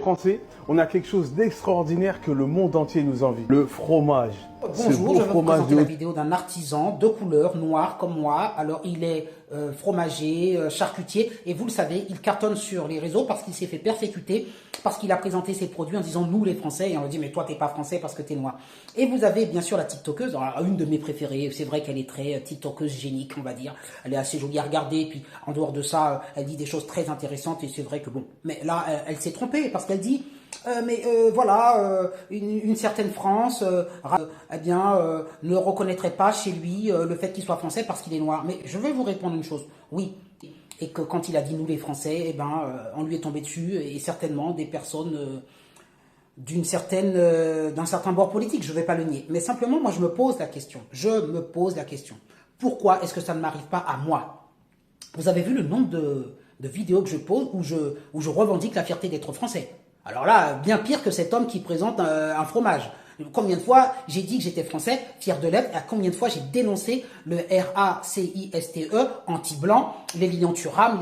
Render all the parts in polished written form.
Français, on a quelque chose d'extraordinaire que le monde entier nous envie. Le fromage. Bonjour, je vais vous présenter la vidéo d'un artisan de couleur, noir comme moi. Alors, il est fromager, charcutier, et vous le savez, il cartonne sur les réseaux parce qu'il s'est fait persécuter, parce qu'il a présenté ses produits en disant « nous les Français », et on lui dit « mais toi, t'es pas Français parce que t'es noir ». Et vous avez bien sûr la TikTokeuse, alors, une de mes préférées, c'est vrai qu'elle est très TikTokeuse génique, on va dire. Elle est assez jolie à regarder, puis en dehors de ça, elle dit des choses très intéressantes, et c'est vrai que bon, mais là, elle s'est trompée, parce qu'elle dit une certaine France ne reconnaîtrait pas chez lui le fait qu'il soit français parce qu'il est noir. Mais je vais vous répondre une chose, oui. Et que quand il a dit nous les Français, on lui est tombé dessus et certainement des personnes d'un certain bord politique, je ne vais pas le nier. Mais simplement, moi je me pose la question, pourquoi est-ce que ça ne m'arrive pas à moi? Vous avez vu le nombre de vidéos que je pose où je revendique la fierté d'être français. Alors là, bien pire que cet homme qui présente un fromage. Combien de fois j'ai dit que j'étais français, fier de l'être, et combien de fois j'ai dénoncé le RACISTE, anti-blanc, les Lilian Thuram,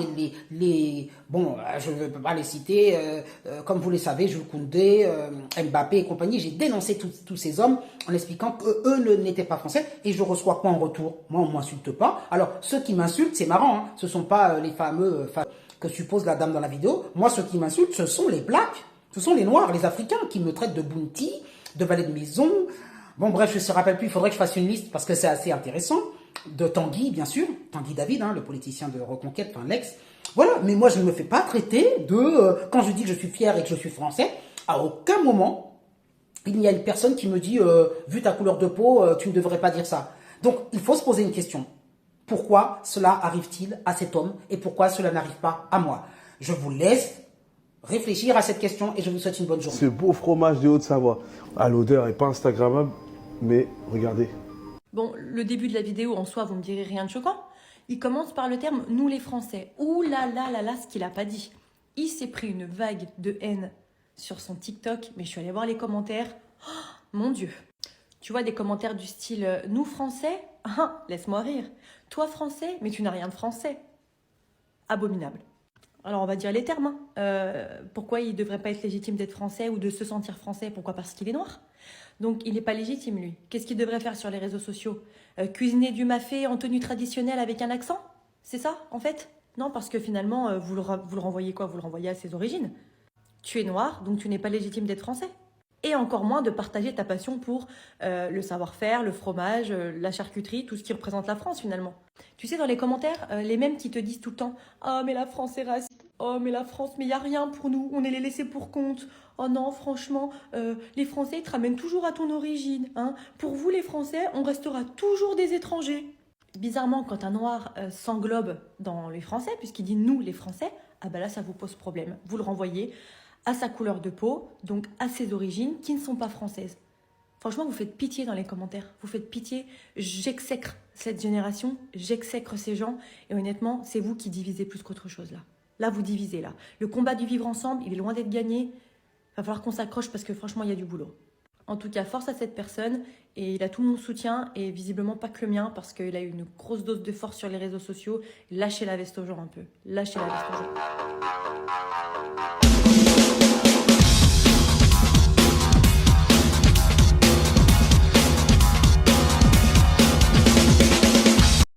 bon, je ne peux pas les citer, comme vous le savez, Jules Koundé, Mbappé et compagnie. J'ai dénoncé tous ces hommes en expliquant qu'eux n'étaient pas français, et je reçois quoi en retour? Moi, on ne m'insulte pas. Alors, ceux qui m'insultent, c'est marrant, hein, ce ne sont pas les fameux que suppose la dame dans la vidéo. Moi, ceux qui m'insultent, ce sont les blacks, ce sont les noirs, les africains, qui me traitent de bounty, de valet de maison. Bon, bref, je ne me rappelle plus, il faudrait que je fasse une liste parce que c'est assez intéressant. De Tanguy, bien sûr, Tanguy David, hein, le politicien de Reconquête, enfin l'ex. Voilà, mais moi, je ne me fais pas traiter quand je dis que je suis fier et que je suis français, à aucun moment, il y a une personne qui me dit, vu ta couleur de peau, tu ne devrais pas dire ça. Donc, il faut se poser une question. Pourquoi cela arrive-t-il à cet homme et pourquoi cela n'arrive pas à moi? Je vous laisse réfléchir à cette question et je vous souhaite une bonne journée. Ce beau fromage de Haute-Savoie. Ah, l'odeur n'est pas instagrammable, mais regardez. Bon, le début de la vidéo en soi, vous me direz rien de choquant. Il commence par le terme « nous les Français ». Ouh là là là là, ce qu'il n'a pas dit. Il s'est pris une vague de haine sur son TikTok, mais je suis allée voir les commentaires. Oh, mon Dieu. Tu vois des commentaires du style « nous Français ?» Ah, laisse-moi rire. « Toi Français, mais tu n'as rien de français. » Abominable. Alors on va dire les termes. Pourquoi il ne devrait pas être légitime d'être français ou de se sentir français? Pourquoi? Parce qu'il est noir. Donc il n'est pas légitime lui. Qu'est-ce qu'il devrait faire sur les réseaux sociaux? Cuisiner du mafé en tenue traditionnelle avec un accent? C'est ça en fait? Non, parce que finalement vous le renvoyez quoi? Vous le renvoyez à ses origines. Tu es noir, donc tu n'es pas légitime d'être français. Et encore moins de partager ta passion pour le savoir-faire, le fromage, la charcuterie, tout ce qui représente la France finalement. Tu sais, dans les commentaires, les mêmes qui te disent tout le temps « Oh, mais la France est raciste. Oh, mais la France, mais il n'y a rien pour nous. On est les laissés pour compte. Oh non, franchement, les Français, ils te ramènent toujours à ton origine. Hein. Pour vous, les Français, on restera toujours des étrangers. » Bizarrement, quand un noir s'englobe dans les Français, puisqu'il dit « nous, les Français », ah ben là, ça vous pose problème. Vous le renvoyez à sa couleur de peau, donc à ses origines, qui ne sont pas françaises. Franchement, vous faites pitié dans les commentaires. Vous faites pitié. J'exècre cette génération, j'exècre ces gens. Et honnêtement, c'est vous qui divisez plus qu'autre chose là. Là, vous divisez là. Le combat du vivre ensemble, il est loin d'être gagné. Il va falloir qu'on s'accroche parce que franchement, il y a du boulot. En tout cas, force à cette personne. Et il a tout mon soutien et visiblement pas que le mien parce qu'il a eu une grosse dose de force sur les réseaux sociaux. Lâchez la veste aux gens un peu. Lâchez la veste aux gens.